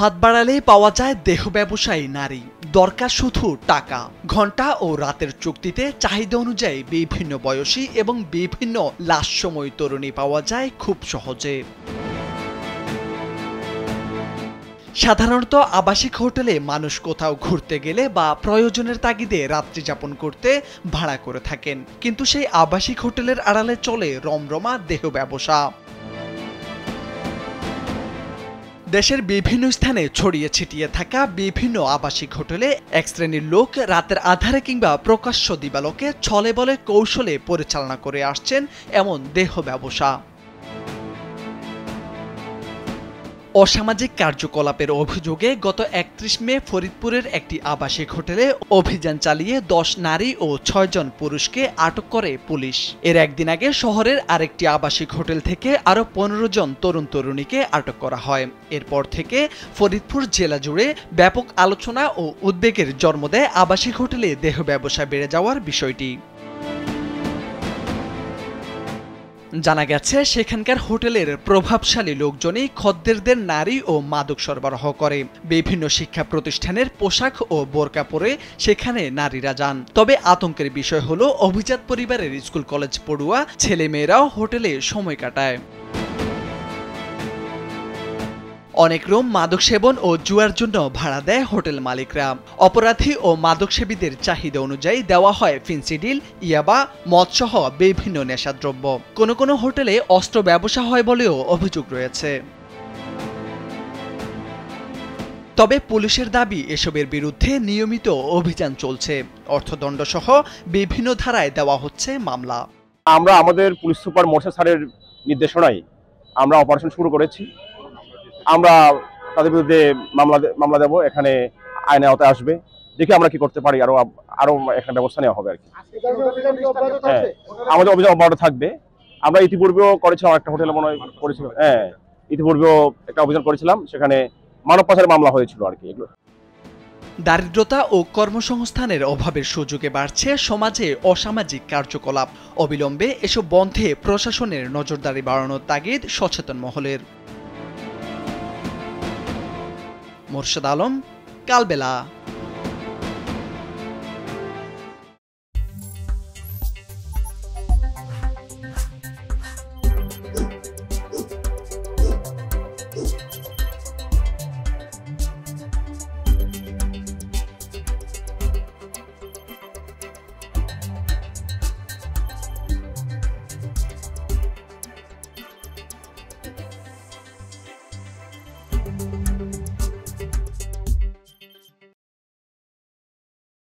হাত বাড়ালেই পাওয়া যায় দেহ ব্যবসায়ী নারী, দরকার শুধু টাকা। ঘন্টা ও রাতের চুক্তিতে চাহিদা অনুযায়ী বিভিন্ন বয়সী এবং বিভিন্ন লাস্যময়ী তরুণী পাওয়া যায় খুব সহজে। সাধারণত আবাসিক হোটেলে মানুষ কোথাও ঘুরতে গেলে বা প্রয়োজনের তাগিদে রাত্রি যাপন করতে ভাড়া করে থাকেন, কিন্তু সেই আবাসিক হোটেলের আড়ালে চলে রমরমা দেহ ব্যবসা। দেশের বিভিন্ন স্থানে ছড়িয়ে ছিটিয়ে থাকা বিভিন্ন আবাসিক হোটেলে এক শ্রেণীর লোক রাতের আধারে কিংবা প্রকাশ্য দিবালোকে ছলে বলে কৌশলে পরিচালনা করে আসছেন এমন দেহ ব্যবসা। অসামাজিক কার্যকলাপের অভিযোগে গত ৩১ মে ফরিদপুরের একটি আবাসিক হোটেলে অভিযান চালিয়ে ১০ নারী ও ৬ জন পুরুষকে আটক করে পুলিশ। এর একদিন আগে শহরের আরেকটি আবাসিক হোটেল থেকে আরও ১৫ জন তরুণ তরুণীকে আটক করা হয়। এরপর থেকে ফরিদপুর জেলা জুড়ে ব্যাপক আলোচনা ও উদ্বেগের জন্ম দেয় আবাসিক হোটেলে দেহ ব্যবসা বেড়ে যাওয়ার বিষয়টি। জানা গেছে, সেখানকার হোটেলের প্রভাবশালী লোকজনই খদ্দেরদের নারী ও মাদক সরবরাহ করে। বিভিন্ন শিক্ষা প্রতিষ্ঠানের পোশাক ও বোরকা পরে সেখানে নারীরা যান। তবে আতঙ্কের বিষয় হলো, অভিজাত পরিবারের স্কুল কলেজ পড়ুয়া ছেলেমেয়েরাও হোটেলে সময় কাটায়। অনেক রুম মাদক সেবন ও জুয়ার জন্য ভাড়া দেয় হোটেল মালিকরা। অপরাধী ও মাদকসেবীদের চাহিদা অনুযায়ী দেওয়া হয় ফেন্সিডিল, ইয়াবা, মদসহ বিভিন্ন নেশাদ্রব্য। কোনো কোনো হোটেলে অস্ত্র ব্যবসা হয় বলেও অভিযোগ রয়েছে। তবে পুলিশের দাবি, এসবের বিরুদ্ধে নিয়মিত অভিযান চলছে। অর্থদণ্ডসহ বিভিন্ন ধারায় দেওয়া হচ্ছে মামলা। আমরা আমাদের পুলিশ সুপার মোর্শেদ স্যারের নির্দেশনায় আমরা অপারেশন শুরু করেছি। আমরা তাদের বিরুদ্ধে মামলা দেব, এখানে আইনের আওতায় আসবে। দেখি আমরা কি করতে পারি, আরো এখানে ব্যবস্থা নেওয়া হবে আর কি। হ্যাঁ, আমাদের অভিযান অব্যাহত থাকবে। আমরা ইতিপূর্বেও করেছিলাম, একটা হোটেলে মনে হয় করেছিলাম। হ্যাঁ, ইতিপূর্বেও একটা অভিযান করেছিলাম, সেখানে মানব পাচারের মামলা হয়েছিল আর কি। এগুলো দারিদ্রতা ও কর্মসংস্থানের অভাবের সুযোগে বাড়ছে সমাজে অসামাজিক কার্যকলাপ। অবিলম্বে এসব বন্ধে প্রশাসনের নজরদারি বাড়ানোর তাগিদ সচেতন মহলের। মোরশেদ আলম, কালবেলা।